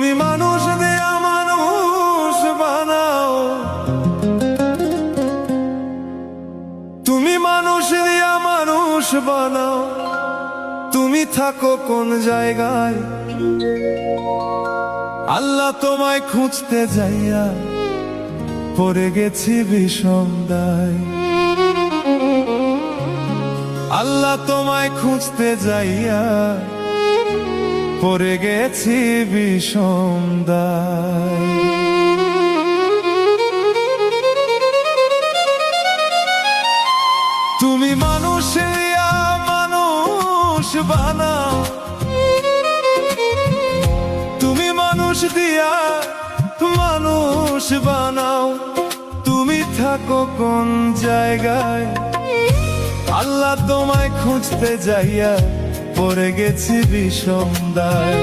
তুমি মানুষ দিয়া মানুষ বানাও, তুমি মানুষ দিয়া মানুষ বানাও। তুমি থাকো কোন জায়গায়, আল্লাহ তোমায় খুঁজতে যাইয়া পড়ে গেছি বিষম দায়। আল্লাহ তোমায় খুঁজতে যাইয়া পড়ে গেছি বিষম দায়। তুমি মানুষ দিয়া মানুষ বানাও, তুমি মানুষ দিয়া মানুষ বানাও। তুমি থাকো কোন জায়গায়, আল্লাহ তোমায় খুঁজতে যাইয়া পড়ে গেছি বিষম দায়।